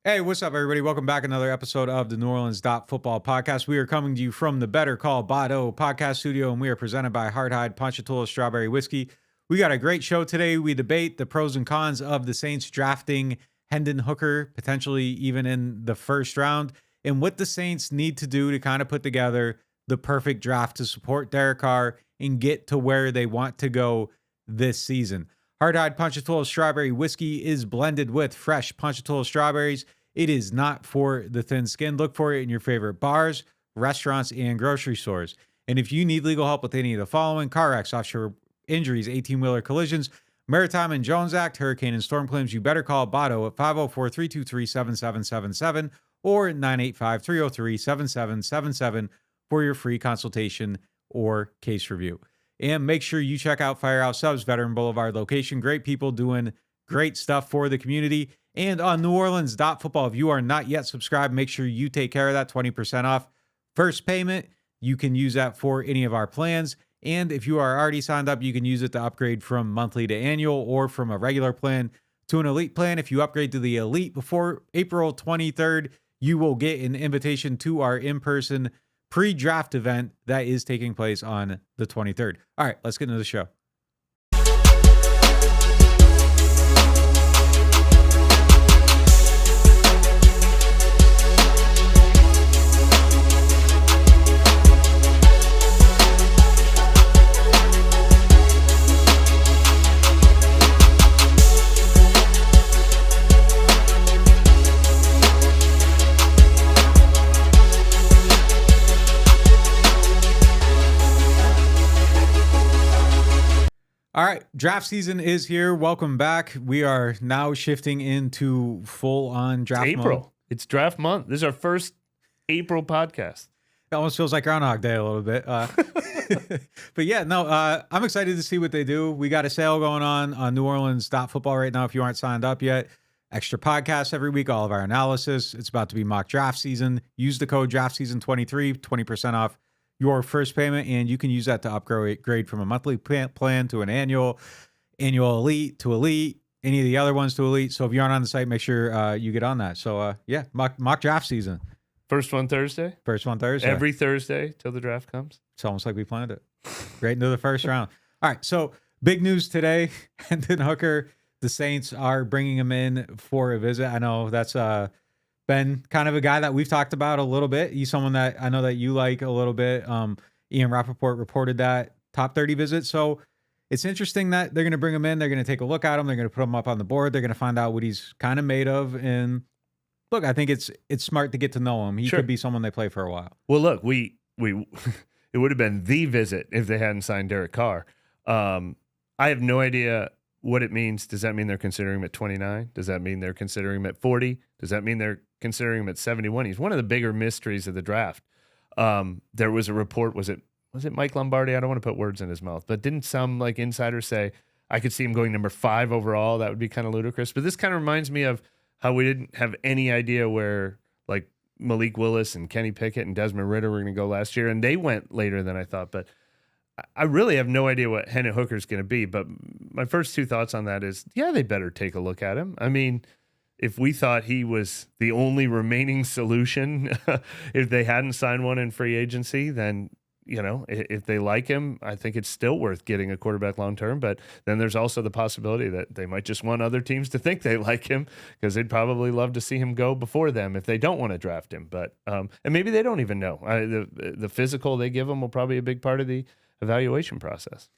Hey, what's up, everybody? Welcome back. Another episode of the NewOrleans.Football podcast. We are coming to you from the Better Call BADEAUX podcast studio, and we are presented by Hardhide Ponchatoula Strawberry Whiskey. We got a great show today. We debate the pros and cons of the Saints drafting Hendon Hooker, potentially even in the first round, and what the Saints need to do to kind of put together the perfect draft to support Derek Carr and get to where they want to go this season. Hardhide Ponchatoula Strawberry Whiskey is blended with fresh Ponchatoula strawberries. It is not for the thin skin. Look for it in your favorite bars, restaurants, and grocery stores. And if you need legal help with any of the following: car wrecks, offshore injuries, 18-wheeler collisions, Maritime Jones Act, hurricane and storm claims, you better call BADEAUX at 504-323-7777 or 985-303-7777 for your free consultation or case review. And make sure you check out Firehouse Subs, Veteran Boulevard location. Great people doing great stuff for the community. And on NewOrleans.Football, if you are not yet subscribed, make sure you take care of that. 20% off first payment. You can use that for any of our plans. And if you are already signed up, you can use it to upgrade from monthly to annual or from a regular plan to an elite plan. If you upgrade to the elite before April 23rd, you will get an invitation to our in-person pre-draft event that is taking place on the 23rd. All right, let's get into the show. All right, draft season is here. Welcome back. We are now shifting into full-on draft April. mode. It's draft month. This is our first April podcast. It almost feels like Groundhog Day a little bit. But yeah, no, I'm excited to see what they do. We got a sale going on NewOrleans.Football right now if you aren't signed up yet. Extra podcasts every week, all of our analysis. It's about to be mock draft season. Use the code DRAFTSEASON23, 20% off your first payment, and you can use that to upgrade from a monthly plan to an annual elite to elite, any of the other ones to elite. So if you aren't on the site, make sure you get on that. So yeah, mock draft season. First one Thursday? First one Thursday. Every Thursday till the draft comes? It's almost like we planned it. Right into the first round. All right, so big news today. Hendon Hooker, the Saints are bringing him in for a visit. I know that's been kind of a guy that we've talked about a little bit. He's someone that I know that you like a little bit. Ian Rappaport reported that top 30 visit. So it's interesting that they're going to bring him in. They're going to take a look at him. They're going to put him up on the board. They're going to find out what he's kind of made of. And look, I think it's smart to get to know him. He could be someone they play for a while. Well, look, we it would have been the visit if they hadn't signed Derek Carr. I have no idea what it means. Does that mean they're considering him at 29? Does that mean they're considering him at 40? Does that mean they're considering him at 71? He's one of the bigger mysteries of the draft. There was a report, was it Mike Lombardi? I don't want to put words in his mouth, but didn't some like insider say, I could see him going number 5 overall? That would be kind of ludicrous. But this kind of reminds me of how we didn't have any idea where like Malik Willis and Kenny Pickett and Desmond Ridder were going to go last year, and they went later than I thought. But I really have no idea what Hendon Hooker is going to be. But my first two thoughts on that is, yeah, they better take a look at him. I mean, if we thought he was the only remaining solution, if they hadn't signed one in free agency, then, you know, if they like him, I think it's still worth getting a quarterback long-term. But then there's also the possibility that they might just want other teams to think they like him because they'd probably love to see him go before them if they don't want to draft him. But and maybe they don't even know. The physical they give him will probably be a big part of the evaluation process.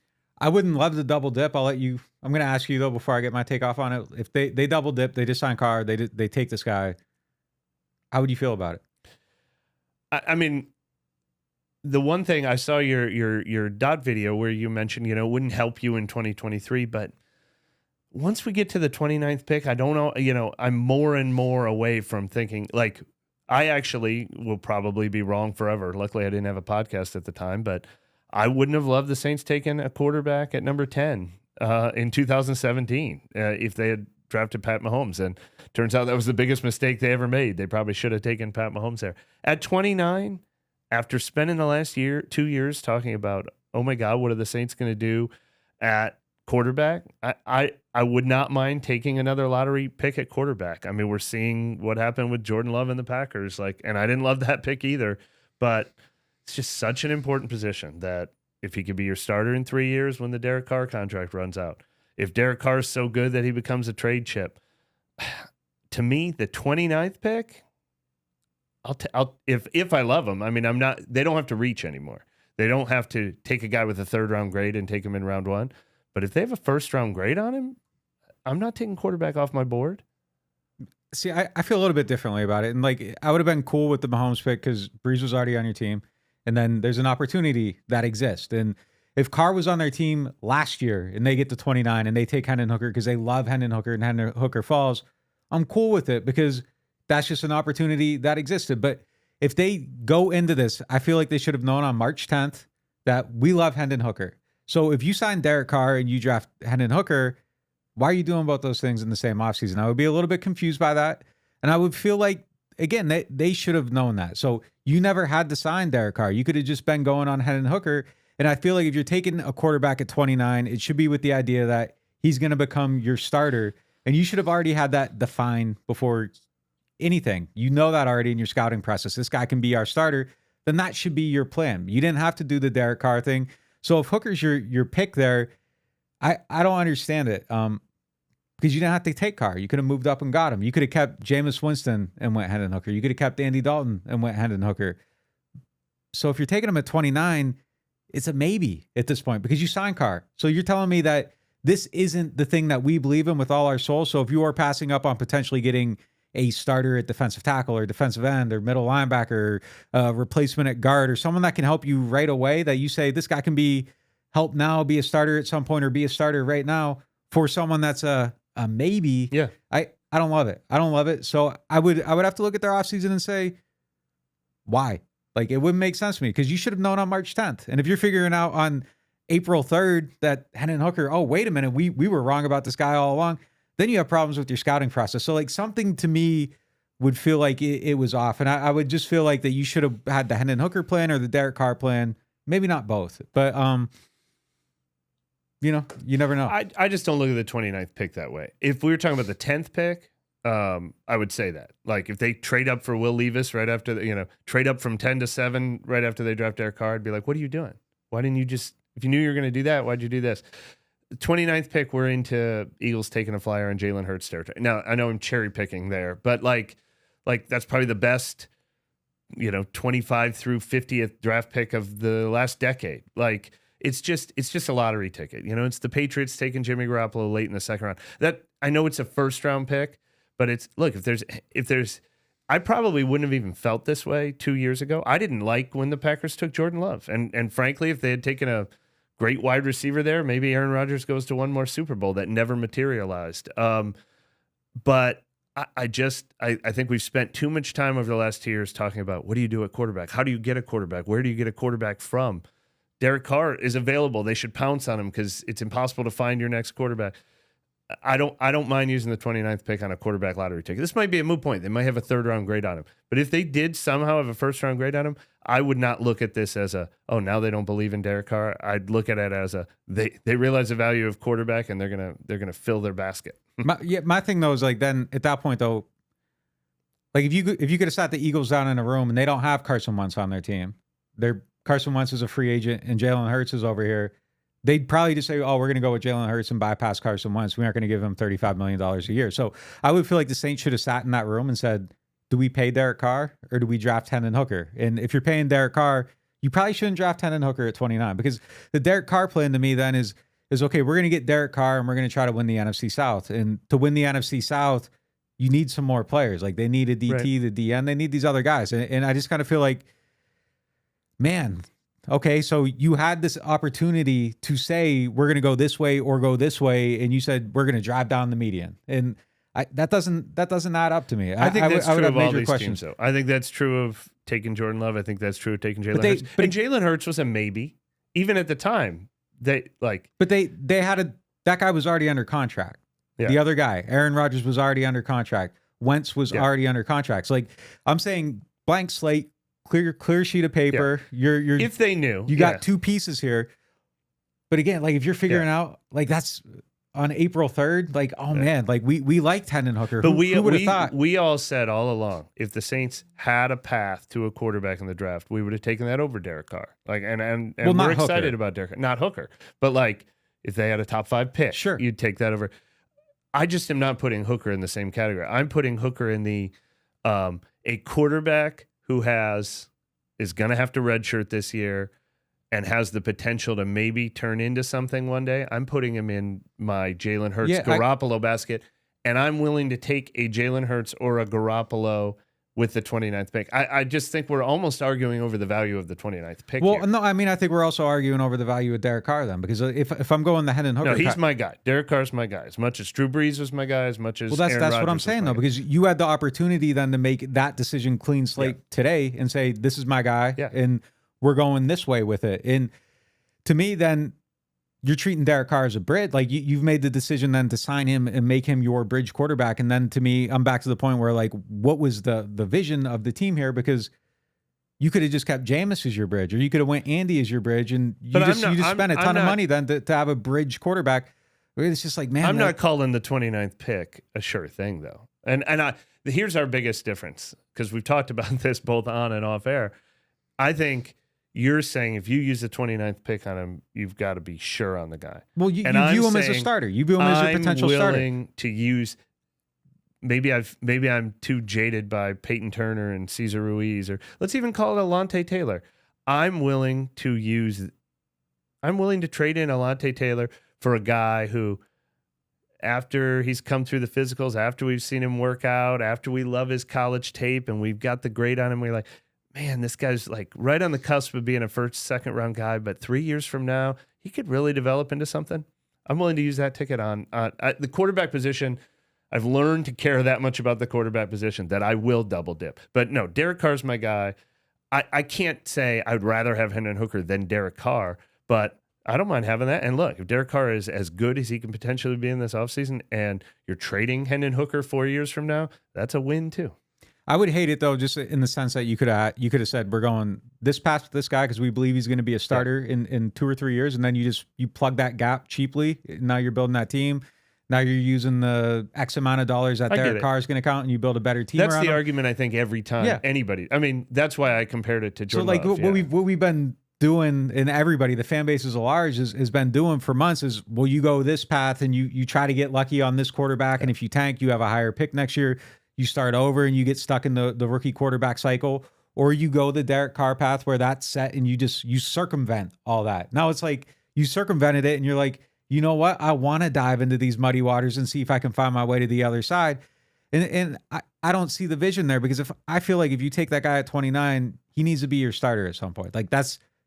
I wouldn't love to double dip. I'm going to ask you though, before I get my take off on it, if they double dip, they just sign Carr, they take this guy, how would you feel about it? I mean, the one thing I saw your dot video where you mentioned, you know, it wouldn't help you in 2023, but once we get to the 29th pick, I don't know, you know, I'm more and more away from thinking like, I actually will probably be wrong forever. Luckily I didn't have a podcast at the time, but I wouldn't have loved the Saints taking a quarterback at number 10 in 2017 if they had drafted Pat Mahomes. And turns out that was the biggest mistake they ever made. They probably should have taken Pat Mahomes there. At 29, after spending the last 2 years talking about, oh my God, what are the Saints going to do at quarterback, I would not mind taking another lottery pick at quarterback. I mean, we're seeing what happened with Jordan Love and the Packers, and I didn't love that pick either, but it's just such an important position that if he could be your starter in 3 years when the Derek Carr contract runs out, if Derek Carr is so good that he becomes a trade chip, to me, the 29th pick, if I love him, I mean, they don't have to reach anymore. They don't have to take a guy with a 3rd round grade and take him in round 1. But if they have a 1st round grade on him, I'm not taking quarterback off my board. See, I feel a little bit differently about it. And I would have been cool with the Mahomes pick because Breeze was already on your team. And then there's an opportunity that exists. And if Carr was on their team last year and they get to 29 and they take Hendon Hooker because they love Hendon Hooker and Hendon Hooker falls, I'm cool with it because that's just an opportunity that existed. But if they go into this, I feel like they should have known on March 10th that we love Hendon Hooker. So if you sign Derek Carr and you draft Hendon Hooker, why are you doing both those things in the same offseason? I would be a little bit confused by that. And I would feel like, again, they should have known that. So you never had to sign Derek Carr. You could have just been going on Hendon Hooker. And I feel like if you're taking a quarterback at 29, it should be with the idea that he's going to become your starter. And you should have already had that defined before anything. You know that already in your scouting process. This guy can be our starter. Then that should be your plan. You didn't have to do the Derek Carr thing. So if Hooker's your pick there, I don't understand it. Because you didn't have to take Carr. You could have moved up and got him. You could have kept Jameis Winston and went Hendon Hooker. You could have kept Andy Dalton and went Hendon Hooker. So if you're taking him at 29, it's a maybe at this point because you signed Carr. So you're telling me that this isn't the thing that we believe in with all our soul. So if you are passing up on potentially getting a starter at defensive tackle or defensive end or middle linebacker, replacement at guard, or someone that can help you right away, that you say this guy can help now, be a starter at some point, or be a starter right now for someone that's a maybe. Yeah. I don't love it. I don't love it. So I would have to look at their offseason and say, why? It wouldn't make sense to me because you should have known on March 10th. And if you're figuring out on April 3rd that Hendon Hooker, oh, wait a minute, we were wrong about this guy all along, then you have problems with your scouting process. So something to me would feel like it was off. And I would just feel like that you should have had the Hendon Hooker plan or the Derek Carr plan. Maybe not both, but you never know. I just don't look at the 29th pick that way. If we were talking about the 10th pick, I would say that. If they trade up for Will Levis right after, trade up from 10 to 7 right after they draft Derek Carr, I'd be like, what are you doing? Why didn't you just, if you knew you were going to do that, why'd you do this? The 29th pick, we're into Eagles taking a flyer on Jalen Hurts territory. Now, I know I'm cherry picking there, but that's probably the best, 25 through 50th draft pick of the last decade. It's just a lottery ticket. It's the Patriots taking Jimmy Garoppolo late in the 2nd round. That I know it's a 1st round pick, but if there's I probably wouldn't have even felt this way 2 years ago. I didn't like when the Packers took Jordan Love. And frankly, if they had taken a great wide receiver there, maybe Aaron Rodgers goes to one more Super Bowl that never materialized. But I think we've spent too much time over the last 2 years talking about what do you do at quarterback? How do you get a quarterback? Where do you get a quarterback from? Derek Carr is available. They should pounce on him because it's impossible to find your next quarterback. I don't mind using the 29th pick on a quarterback lottery ticket. This might be a moot point. They might have a 3rd round grade on him. But if they did somehow have a 1st round grade on him, I would not look at this as now they don't believe in Derek Carr. I'd look at it as they realize the value of quarterback and they're gonna fill their basket. My thing though is then at that point though, if you could have sat the Eagles down in a room and they don't have Carson Wentz on their team, Carson Wentz is a free agent and Jalen Hurts is over here, they'd probably just say, we're going to go with Jalen Hurts and bypass Carson Wentz. We aren't going to give him $35 million a year. So I would feel like the Saints should have sat in that room and said, do we pay Derek Carr or do we draft Hendon Hooker? And if you're paying Derek Carr, you probably shouldn't draft Hendon Hooker at 29 because the Derek Carr plan to me then is okay, we're going to get Derek Carr and we're going to try to win the NFC South. And to win the NFC South, you need some more players. They need a DT, right, the DN. They need these other guys. And I just kind of feel like, man, okay, so you had this opportunity to say we're going to go this way or go this way, and you said we're going to drive down the median, and that doesn't add up to me. I think that's true of all these teams, though. I think that's true of taking Jordan Love. I think that's true of taking Jalen Hurts. But Jalen Hurts was a maybe, even at the time. But they had that guy was already under contract. Yeah. The other guy, Aaron Rodgers, was already under contract. Wentz was already under contract. So I'm saying blank slate. Clear sheet of paper. Yeah. If they knew, you got two pieces here. But again, like if you're figuring out like that's on April 3rd, like, oh man, like we liked Hendon Hooker. But who would have thought? We all said all along, if the Saints had a path to a quarterback in the draft, we would have taken that over Derek Carr. Like, and we're excited about Derek Carr. Not Hooker. But like, if they had a top 5 pick, sure, you'd take that over. I just am not putting Hooker in the same category. I'm putting Hooker in the a quarterback who is going to have to redshirt this year and has the potential to maybe turn into something one day. I'm putting him in my Jalen Hurts Garoppolo basket, and I'm willing to take a Jalen Hurts or a Garoppolo with the 29th pick. I just think we're almost arguing over the value of the 29th pick. Well, here. no, I mean, I think we're also arguing over the value of Derek Carr then, because if I'm going the Hendon Hooker, no, he's my guy. Derek Carr's my guy. As much as Drew Brees was my guy, as much as that's Aaron what I'm Rodgers saying though, because you had the opportunity then to make that decision clean slate today and say this is my guy, and we're going this way with it. And to me, then you're treating Derek Carr as a bridge. Like you've made the decision then to sign him and make him your bridge quarterback. And then to me, I'm back to the point where like, what was the vision of the team here? Because you could have just kept Jameis as your bridge, or you could have went Andy as your bridge, and you just spent a ton of money then to have a bridge quarterback. It's just like, man, I'm not calling the 29th pick a sure thing though. And here's our biggest difference, because we've talked about this both on and off air. I think you're saying if you use the 29th pick on him, you've got to be sure on the guy. Well, you view him as a starter. You view him as a potential starter. I'm willing to use. Maybe I'm too jaded by Peyton Turner and Cesar Ruiz, or let's even call it Alontae Taylor. I'm willing to trade in Alontae Taylor for a guy who, after he's come through the physicals, after we've seen him work out, after we love his college tape and we've got the grade on him, we're like, man, this guy's like right on the cusp of being a first, second round guy, but 3 years from now, he could really develop into something. I'm willing to use that ticket on the quarterback position. I've learned to care that much about the quarterback position that I will double dip. But no, Derek Carr's my guy. I can't say I'd rather have Hendon Hooker than Derek Carr, but I don't mind having that. And look, if Derek Carr is as good as he can potentially be in this offseason and you're trading Hendon Hooker 4 years from now, that's a win too. I would hate it though, just in the sense that you could have said we're going this path with this guy because we believe he's going to be a starter in 2 or 3 years, and then you plug that gap cheaply. Now you're building that team. Now you're using the X amount of dollars that Derek Carr is going to count, and you build a better team. That's around the him. argument I think every time anybody. I mean, that's why I compared it to Jordan. So like Love, what we've been doing, and everybody, the fan base is large, has been doing for months is, well, you go this path and you try to get lucky on this quarterback, and if you tank, you have a higher pick next year. You start over and you get stuck in the rookie quarterback cycle, or you go the Derek Carr path where that's set and you circumvent all that. Now it's like you circumvented it and you're like, you know what? I want to dive into these muddy waters and see if I can find my way to the other side. And I don't see the vision there, because I feel like if you take that guy at 29, he needs to be your starter at some point. Like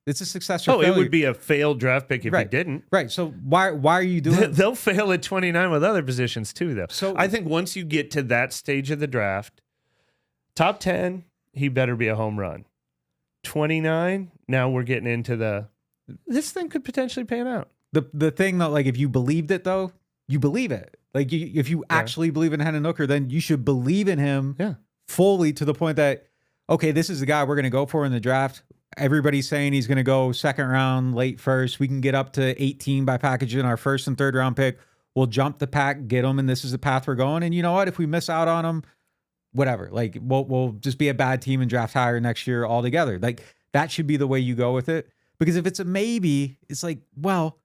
it's a success or failure. It would be a failed draft pick if he didn't. Right. So why are you doing it? They'll fail at 29 with other positions too, though. So I think once you get to that stage of the draft, top 10, he better be a home run. 29, now we're getting into this thing could potentially pan out. The thing that, like, if you believed it though, you believe it. Like if you actually believe in Hendon Hooker, then you should believe in him fully to the point that, okay, this is the guy we're going to go for in the draft. Everybody's saying he's going to go second round, late first. We can get up to 18 by packaging our first and third round pick. We'll jump the pack, get him, and this is the path we're going. And you know what? If we miss out on him, whatever. Like we'll just be a bad team and draft higher next year altogether. Like that should be the way you go with it. Because if it's a maybe, it's like, well,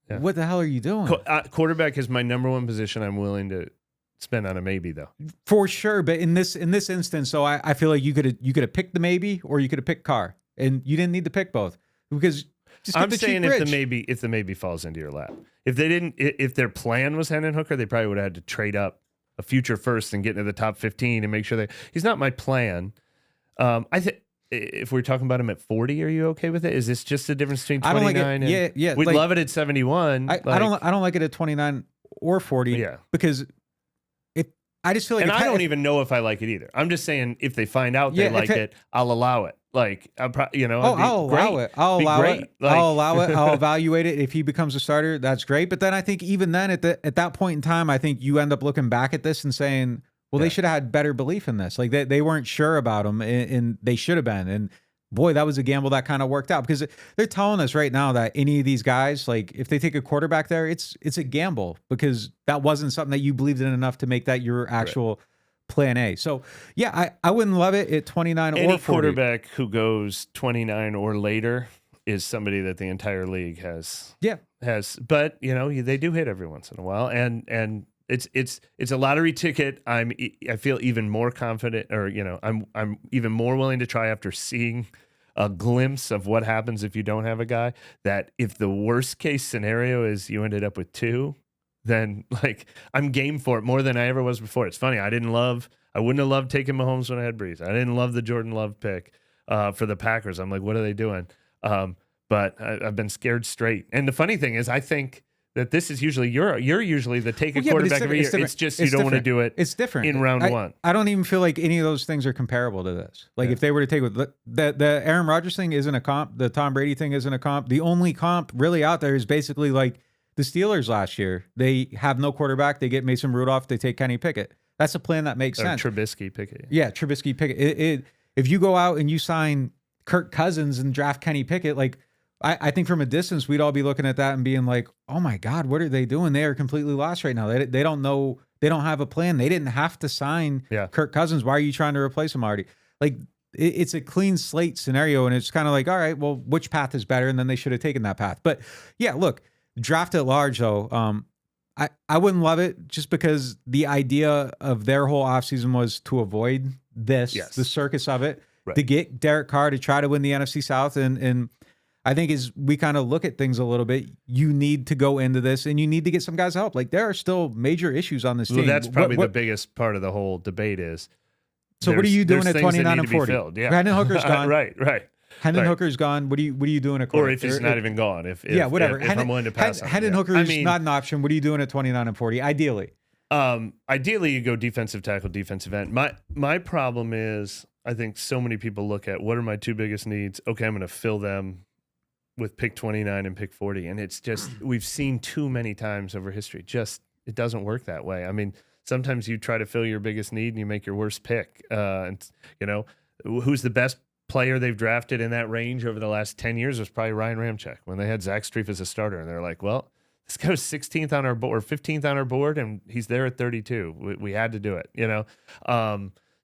what the hell are you doing? Quarterback is my number one position I'm willing to spend on a maybe, though. For sure. But in this instance, so I feel like you could have picked the maybe, or you could have picked Carr, and you didn't need to pick both, because I'm saying if the maybe falls into your lap, if their plan was Hendon Hooker, they probably would have had to trade up a future first and get into the top 15 and make sure he's not my plan. I think if we're talking about him at 40, are you okay with it? Is this just the difference between 29 and we'd love it at 71? I don't like it at 29 or 40 because I just feel like, and I don't even know if I like it either. I'm just saying if they find out they like it, I'll allow it. Like I'll allow it. I'll allow it. I'll evaluate it. If he becomes a starter, that's great. But then I think even then at that point in time, I think you end up looking back at this and saying, well, they should have had better belief in this. Like they weren't sure about him, and they should have been. And boy, that was a gamble that kind of worked out, because they're telling us right now that any of these guys, like if they take a quarterback there, it's a gamble, because that wasn't something that you believed in enough to make that your actual plan A. So yeah, I wouldn't love it at 29 Any or 40. quarterback who goes 29 or later is somebody that the entire league has. But they do hit every once in a while, and it's a lottery ticket. I feel even more confident, or I'm even more willing to try after seeing a glimpse of what happens if you don't have a guy, that if the worst case scenario is you ended up with 2, then like I'm game for it more than I ever was before. It's funny. I wouldn't have loved taking Mahomes when I had Breeze. I didn't love the Jordan Love pick for the Packers. I'm like, what are they doing? But I've been scared straight. And the funny thing is, I think that this is usually you're usually the take a quarterback every year. It's just you don't want to do it. It's different in round one. I don't even feel like any of those things are comparable to this. Like if they were to take the Aaron Rodgers thing isn't a comp. The Tom Brady thing isn't a comp. The only comp really out there is basically like the Steelers last year. They have no quarterback. They get Mason Rudolph. They take Kenny Pickett. That's a plan that makes sense. Trubisky Pickett. Yeah, Trubisky Pickett. If you go out and you sign Kirk Cousins and draft Kenny Pickett, like I think from a distance, we'd all be looking at that and being like, oh my God, what are they doing? They are completely lost right now. They don't know. They don't have a plan. They didn't have to sign Kirk Cousins. Why are you trying to replace him already? Like it's a clean slate scenario. And it's kind of like, all right, well, which path is better? And then they should have taken that path. But yeah, look, draft at large though. I wouldn't love it, just because the idea of their whole offseason was to avoid this, the circus of it, to get Derek Carr to try to win the NFC South. And I think as we kind of look at things a little bit, you need to go into this and you need to get some guys help. Like there are still major issues on this team. That's probably the biggest part of the whole debate is. So what are you doing at 29 and 40? Hendon Hooker's gone. Right. Hendon Hooker's gone. What are you doing at quarter? Or if he's not even gone. If whatever. If I'm willing to pass on Hendon Hooker is not an option. What are you doing at 29 and 40? Ideally. Ideally, you go defensive tackle, defensive end. My problem is, I think so many people look at what are my 2 biggest needs. Okay, I'm going to fill them with pick 29 and pick 40. And it's just, we've seen too many times over history. Just, it doesn't work that way. I mean, sometimes you try to fill your biggest need and you make your worst pick. And who's the best player they've drafted in that range over the last 10 years was probably Ryan Ramczyk when they had Zach Strief as a starter. And they're like, well, this guy was 16th on our board or 15th on our board, and he's there at 32. We had to do it,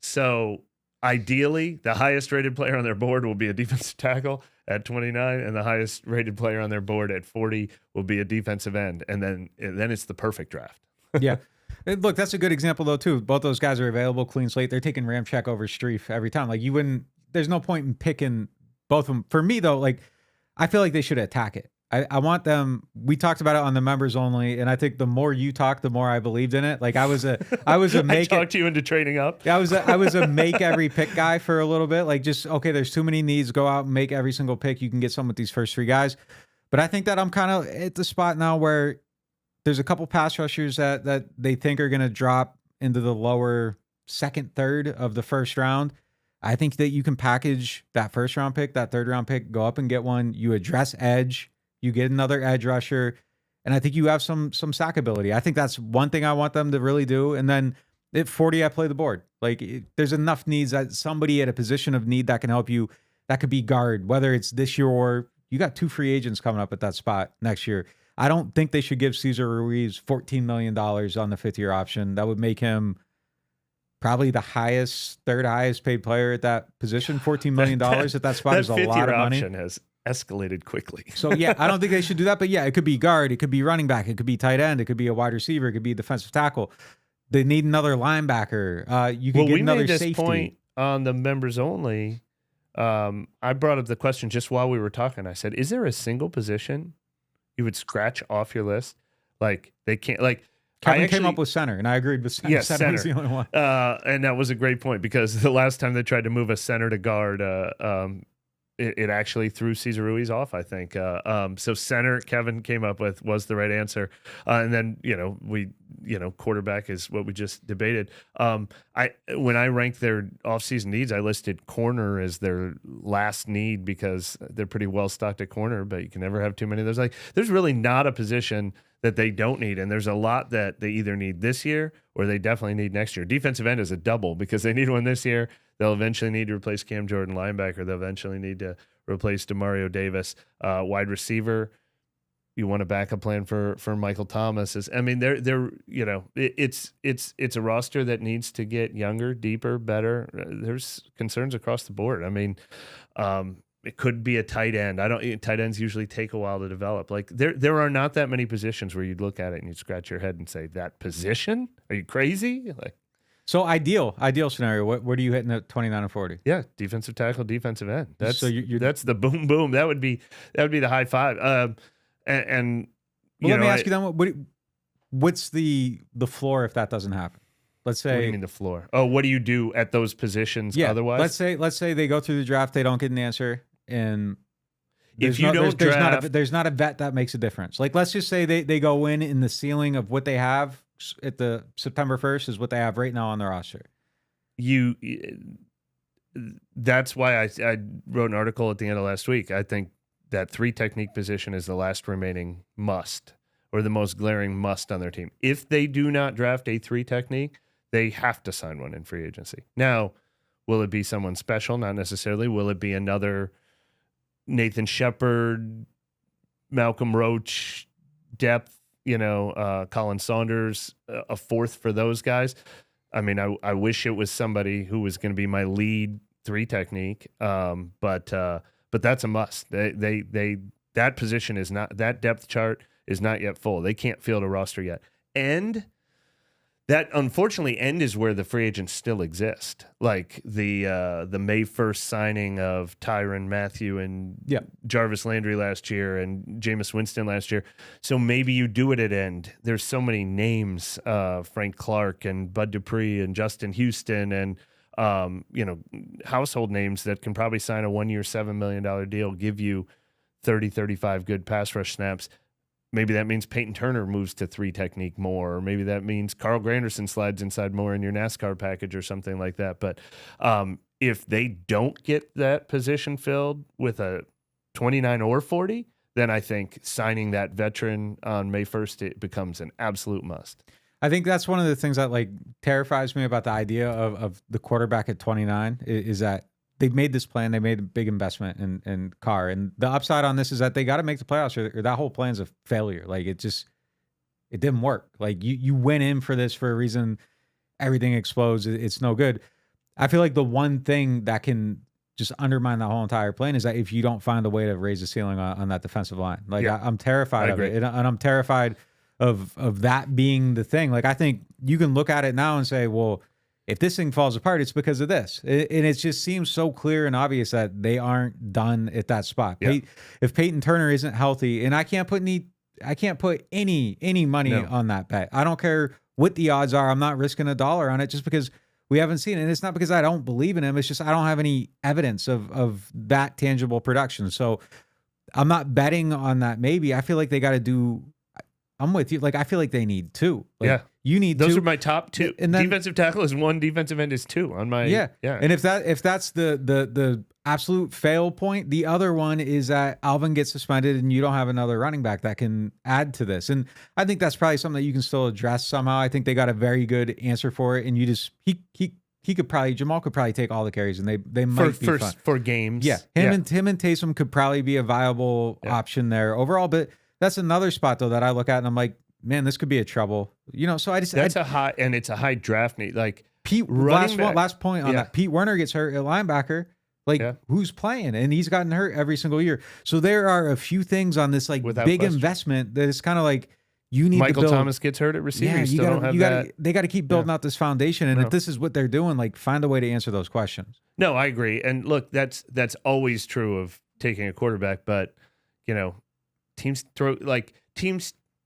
So ideally, the highest rated player on their board will be a defensive tackle at 29, and the highest rated player on their board at 40 will be a defensive end. And then it's the perfect draft. Yeah. And look, that's a good example though, too. Both those guys are available, clean slate. They're taking Ramczyk over Strief every time. Like there's no point in picking both of them. For me though, like I feel like they should attack it. I want them. We talked about it on the members only, and I think the more you talk, the more I believed in it. Like I was a make. I talked you into trading up. I was a make every pick guy for a little bit. Like just okay, there's too many needs. Go out and make every single pick. You can get some with these first 3 guys. But I think that I'm kind of at the spot now where there's a couple pass rushers that they think are going to drop into the lower second third of the first round. I think that you can package that first round pick, that third round pick, go up and get one. You address edge. You get another edge rusher, and I think you have some sack ability. I think that's one thing I want them to really do. And then at 40, I play the board. Like there's enough needs that somebody at a position of need that can help you. That could be guard, whether it's this year or you got 2 free agents coming up at that spot next year. I don't think they should give Cesar Ruiz $14 million on the 5th-year option. That would make him probably the third highest paid player at that position. $14 million at that spot is a lot of money. Option has escalated quickly. So yeah, I don't think they should do that. But yeah, it could be guard, it could be running back, it could be tight end, it could be a wide receiver, it could be a defensive tackle. They need another linebacker. You can get another safety. Made this point on the members only. I brought up the question just while we were talking. I said, is there a single position you would scratch off your list? Like they can't like Kevin came up with center, and I agreed with center. Yes, center was the only one. And that was a great point, because the last time they tried to move a center to guard, it actually threw Cesar Ruiz off, I think. So center, Kevin came up with, was the right answer. And then, quarterback is what we just debated. When I ranked their offseason needs, I listed corner as their last need because they're pretty well stocked at corner, but you can never have too many of those. Like, there's really not a position that they don't need. And there's a lot that they either need this year or they definitely need next year. Defensive end is a double because they need one this year. They'll eventually need to replace Cam Jordan, linebacker. They'll eventually need to replace Demario Davis. Wide receiver, you want a backup plan for Michael Thomas. I mean, they're you know, it's a roster that needs to get younger, deeper, better. There's concerns across the board. I mean, it could be a tight end. Tight ends usually take a while to develop. Like there are not that many positions where you'd look at it and you'd scratch your head and say, that position? Are you crazy? Like, so ideal scenario. What are you hitting at 29 and 40? Yeah, defensive tackle, defensive end. That's so that's the boom boom. That would be the high five. And well, let me ask you then, what's the floor if that doesn't happen? Let's say. What do you mean the floor? Oh, what do you do at those positions otherwise? Let's say they go through the draft, they don't get an answer, and if you don't draft, there's not a vet that makes a difference. Like, let's just say they go in the ceiling of what they have at the September 1st is what they have right now on their roster. That's why I wrote an article at the end of last week. I think that 3 technique position is the last remaining must, or the most glaring must on their team. If they do not draft a 3 technique, they have to sign one in free agency. Now, will it be someone special? Not necessarily. Will it be another Nathan Shepard, Malcolm Roach depth, Colin Saunders, a 4th for those guys? I mean, I wish it was somebody who was going to be my lead 3 technique, but that's a must. That position is not, that depth chart is not yet full. They can't field a roster yet. And that, unfortunately, end is where the free agents still exist. Like the May 1st signing of Tyrann Mathieu and Jarvis Landry last year and Jameis Winston last year. So maybe you do it at end. There's so many names, Frank Clark and Bud Dupree and Justin Houston and household names that can probably sign a 1-year, $7 million deal, give you 30, 35 good pass rush snaps. Maybe that means Peyton Turner moves to 3 technique more, or maybe that means Carl Granderson slides inside more in your NASCAR package or something like that. But if they don't get that position filled with a 29 or 40, then I think signing that veteran on May 1st, it becomes an absolute must. I think that's one of the things that terrifies me about the idea of the quarterback at 29 is that they've made this plan. They made a big investment in Carr. And the upside on this is that they got to make the playoffs or that whole plan's a failure. Like, it didn't work. Like, you went in for this for a reason. Everything explodes. It's no good. I feel like the one thing that can just undermine that whole entire plan is that if you don't find a way to raise the ceiling on that defensive line. Like, I'm terrified of it. And I'm terrified of that being the thing. Like, I think you can look at it now and say, well, if this thing falls apart, it's because of this. And it just seems so clear and obvious that they aren't done at that spot. Yeah. If Peyton Turner isn't healthy, and I can't put any money on that bet. I don't care what the odds are. I'm not risking $1 on it just because we haven't seen it. And it's not because I don't believe in him. It's just I don't have any evidence of that tangible production. So I'm not betting on that. Maybe I feel like they got to do. I'm with you. Like, I feel like they need 2. Like, you need those 2. are my top 2. And then, defensive tackle is 1, defensive end is 2 on my And if that's the absolute fail point, the other one is that Alvin gets suspended and you don't have another running back that can add to this. And I think that's probably something that you can still address somehow. I think they got a very good answer for it. And you just Jamal could probably take all the carries and they might be fun for games. Yeah, him and Taysom could probably be a viable option there overall, but. That's another spot though that I look at and I'm like, man, this could be a trouble. So it's a high draft need. Like Pete, last point on that. Pete Werner gets hurt at linebacker. Who's playing? And he's gotten hurt every single year. So there are a few things on this big question. Investment that is kind of like you need Michael to build. Thomas gets hurt at receiver. They got to keep building out this foundation. And if this is what they're doing, find a way to answer those questions. No, I agree. And look, that's always true of taking a quarterback, but teams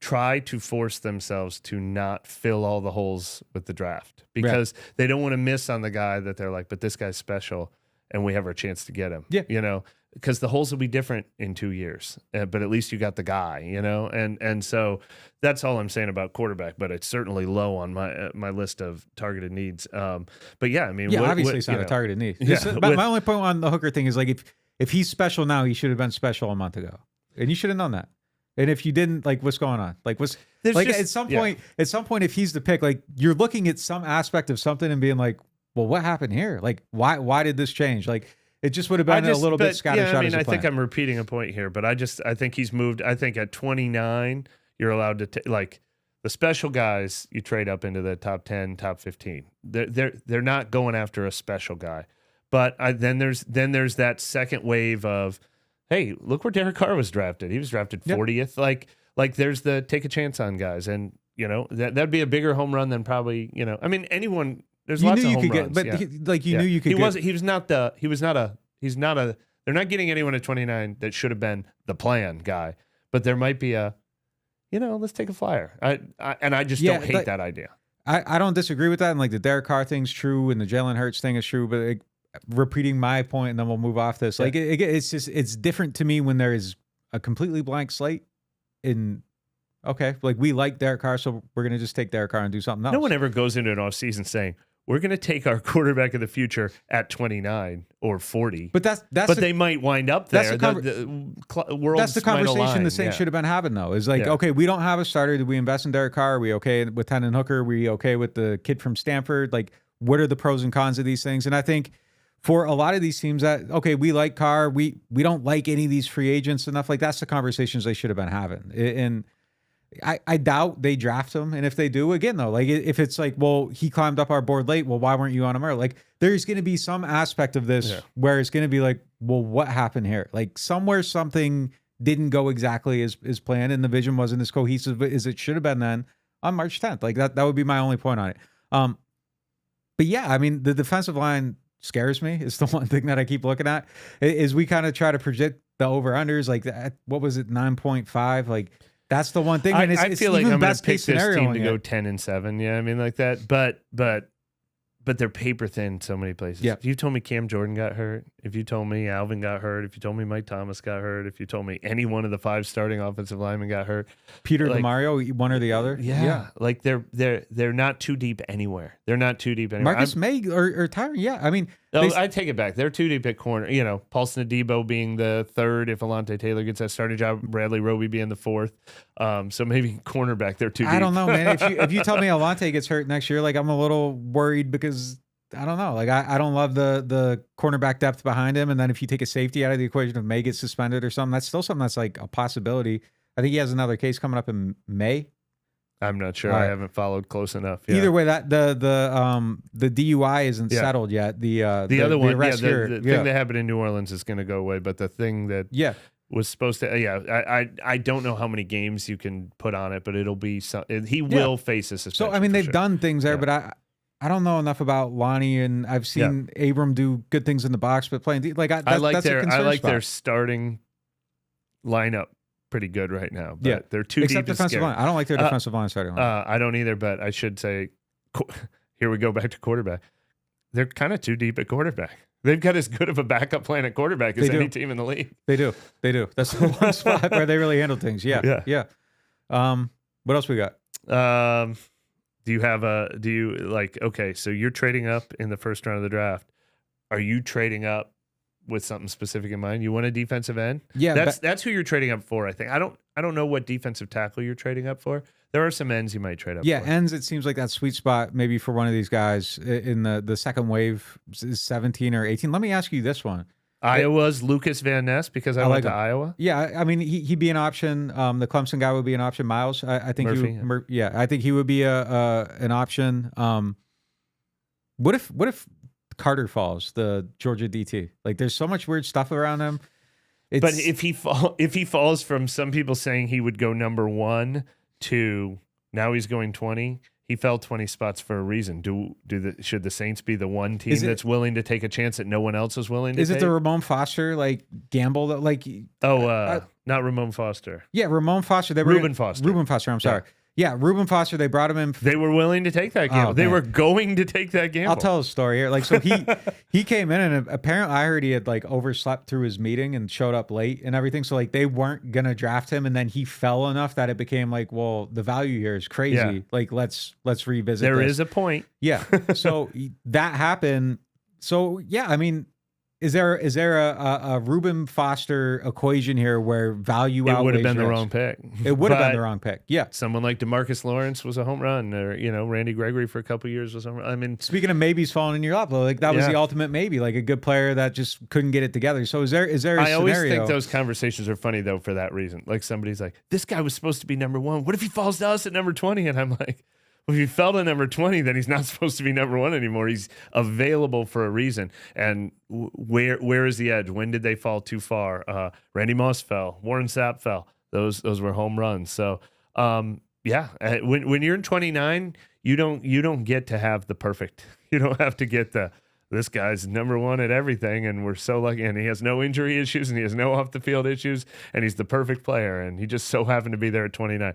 try to force themselves to not fill all the holes with the draft because they don't want to miss on the guy that they're like, but this guy's special and we have our chance to get him. Yeah. Because the holes will be different in 2 years, but at least you got the guy, and so that's all I'm saying about quarterback, but it's certainly low on my list of targeted needs. But yeah, I mean, obviously it's not a targeted need. My only point on the Hooker thing is if he's special now, he should have been special a month ago. And you should have known that. And if you didn't, like, what's going on? Like, what's There's like just- at some point, if he's the pick, like, you're looking at some aspect of something and being like, well, what happened here? Like, why did this change? Like, it just would have been a little bit scattershot. Yeah, I mean, as a I plan. think I'm repeating a point here, but I think he's moved. I think at 29, you're allowed to like the special guys. You trade up into the top 10, top 15. They're not going after a special guy, but then there's that second wave of, hey, look where Derek Carr was drafted. He was drafted 40th. Like there's the take a chance on guys, and that'd be a bigger home run than probably I mean anyone. There's lots of home runs, but you knew you could. He's not a. They're not getting anyone at 29 that should have been the plan guy, but there might be a. Let's take a flyer. I just don't hate that idea. I don't disagree with that, and like the Derek Carr thing's true, and the Jalen Hurts thing is true, but repeating my point, and then we'll move off this. Like it's different to me when there is a completely blank slate. Okay, like we like Derek Carr, so we're gonna just take Derek Carr and do something else. No one ever goes into an offseason saying we're going to take our quarterback of the future at 29 or 40. But they might wind up there. That's the conversation the Saints should have been having, though. Is like, okay, we don't have a starter. Did we invest in Derek Carr? Are we okay with Hendon Hooker? Are we okay with the kid from Stanford? Like, what are the pros and cons of these things? And I think for a lot of these teams that, okay, we like Carr. We don't like any of these free agents enough. Like, that's the conversations they should have been having. And I doubt they draft him. And if they do, again, though, like if it's like, well, he climbed up our board late, well, why weren't you on him early? Like there's going to be some aspect of this where it's going to be like, well, what happened here? Like somewhere something didn't go exactly as planned and the vision wasn't as cohesive as it should have been then on March 10th. Like that would be my only point on it. But yeah, I mean, the defensive line scares me. It's the one thing that I keep looking at is we kind of try to project the over-unders like that. What was it? 9.5? Like, that's the one thing. I feel like I'm going to pick this team to go 10-7. Yeah, I mean like that. But they're paper thin so many places. Yeah. If you told me Cam Jordan got hurt, if you told me Alvin got hurt, if you told me Mike Thomas got hurt, if you told me any one of the 5 starting offensive linemen got hurt, Peter DeMario, one or the other. Yeah. Like they're not too deep anywhere. They're not too deep anywhere. Marcus May or Tyron. Yeah, I mean, I take it back. They're too deep at corner. Paulson Adebo being the 3rd if Alontae Taylor gets that starting job, Bradley Roby being the 4th. So maybe cornerback they're too deep. I don't know, man. If you tell me Alontae gets hurt next year, like I'm a little worried because I don't know. Like I don't love the cornerback depth behind him. And then if you take a safety out of the equation, if May gets suspended or something, that's still something that's like a possibility. I think he has another case coming up in May. I'm not sure. I haven't followed close enough. Yeah. Either way, that the DUI isn't settled yet. The other one, the thing that happened in New Orleans is going to go away. But the thing that was supposed to, I don't know how many games you can put on it, but it'll be he will face a suspension. So I mean, they've done things there, but I don't know enough about Lonnie, and I've seen Abram do good things in the box, but playing I like their starting lineup pretty good right now. But they're too except deep. Defensive line. I don't like their defensive line starting line. I don't either, but I should say, here we go back to quarterback. They're kind of too deep at quarterback. They've got as good of a backup plan at quarterback as any team in the league. They do. That's the one spot where they really handle things. Yeah. What else we got? So you're trading up in the first round of the draft. Are you trading up with something specific in mind? You want a defensive end? Yeah. That's who you're trading up for, I think. I don't know what defensive tackle you're trading up for. There are some ends you might trade up for. Yeah, ends, it seems like that sweet spot maybe for one of these guys in the second wave is 17 or 18. Let me ask you this one. Iowa's Lucas Van Ness, because I went to Iowa. Yeah, I mean he'd be an option. The Clemson guy would be an option. Miles, I think Murphy, I think he would be an option. What if Carter falls, the Georgia DT? Like, there's so much weird stuff around him. But if he falls from some people saying he would go number 1 to now he's going 20. He fell 20 spots for a reason. Should the Saints be the one team that's willing to take a chance that no one else is willing to take? Is it the Ramon Foster gamble that not Ramon Foster. Yeah, Ramon Foster. Reuben Foster. Reuben Foster, I'm sorry. Yeah, Reuben Foster, they brought him in. They were willing to take that gamble. They were going to take that gamble. I'll tell a story here. Like, so he came in, and apparently I heard he had overslept through his meeting and showed up late and everything. So they weren't gonna draft him, and then he fell enough that it became well, the value here is crazy. Yeah. Like, let's revisit. There this. is a point. Yeah. So that happened. So yeah, I mean, Is there a Reuben Foster equation here where value outweighs It would have been the risk? wrong pick. It would have been the wrong pick. Yeah. Someone like DeMarcus Lawrence was a home run, or Randy Gregory for a couple of years was a home run. I mean, speaking of maybes falling in your lap, like that was the ultimate maybe, like a good player that just couldn't get it together. So is there a scenario? I always think those conversations are funny though for that reason. Like somebody's like, this guy was supposed to be number 1. What if he falls to us at number 20? And I'm like, well, if he fell to number 20, then he's not supposed to be number 1 anymore. He's available for a reason. And where is the edge? When did they fall too far? Randy Moss fell. Warren Sapp fell. Those were home runs. So, when you're in 29, you don't get to have the perfect. You don't have to get this guy's number 1 at everything, and we're so lucky. And he has no injury issues, and he has no off the field issues, and he's the perfect player. And he just so happened to be there at 29.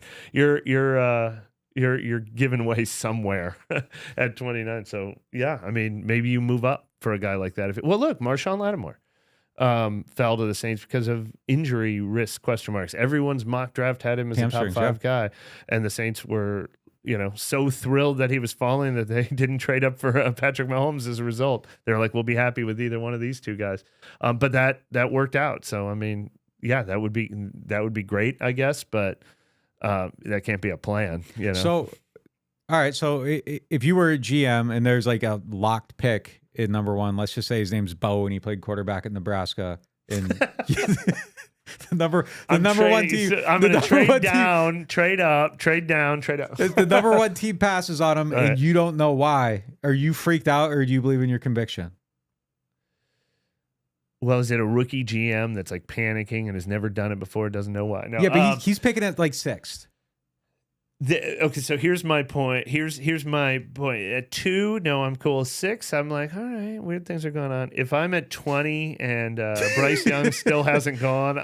You're giving away somewhere at 29. So yeah, I mean, maybe you move up for a guy like that. Look, Marshawn Lattimore fell to the Saints because of injury risk ? Everyone's mock draft had him as a top 5 guy, and the Saints were so thrilled that he was falling that they didn't trade up for Patrick Mahomes as a result. They're like, we'll be happy with either one of these two guys. But that worked out. So I mean, yeah, that would be great, I guess, but. That can't be a plan, So, all right. So if you were a GM and there's like a locked pick in number 1, let's just say his name's Bo and he played quarterback at Nebraska. And the number 1 team. I'm going to trade down, trade up, trade down, trade up. The number 1 team passes on him, and you don't know why. Are you freaked out, or do you believe in your conviction? Well, is it a rookie GM that's like panicking and has never done it before, doesn't know why? No, yeah, but he's picking it like 6th. Okay, so here's my point. Here's my point. At 2, no, I'm cool. 6, I'm like, all right, weird things are going on. If I'm at 20 and Bryce Young still hasn't gone,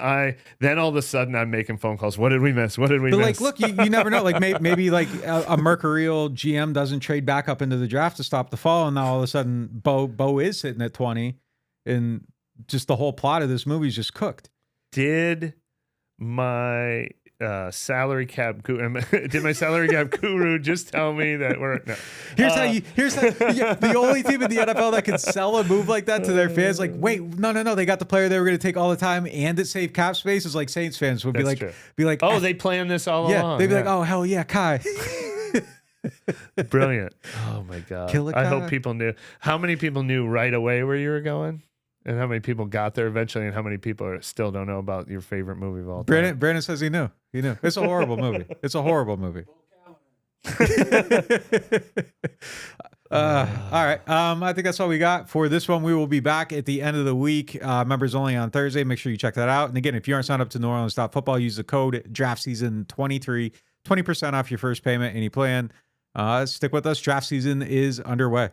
then all of a sudden I'm making phone calls. What did we miss? What did we miss? Like, look, you never know. Like maybe like a mercurial GM doesn't trade back up into the draft to stop the fall, and now all of a sudden Bo is sitting at 20, and just the whole plot of this movie is just cooked. Did my salary cap guru just tell me that we're no? Here's the only team in the NFL that can sell a move like that to their fans. Like, wait, no, they got the player they were going to take all the time, and it saved cap space. Is like Saints fans would be like, oh, they planned this all along. They'd be like, oh hell yeah, Kai. Brilliant. Oh my god. I hope people knew. How many people knew right away where you were going? And how many people got there eventually, and how many people still don't know about your favorite movie of all time? Brandon says he knew. He knew. It's a horrible movie. It's a horrible movie. All right. I think that's all we got for this one. We will be back at the end of the week. Members only on Thursday. Make sure you check that out. And again, if you aren't signed up to NewOrleans.Football, use the code DRAFTSEASON23, 20% off your first payment, any plan. Stick with us. Draft season is underway.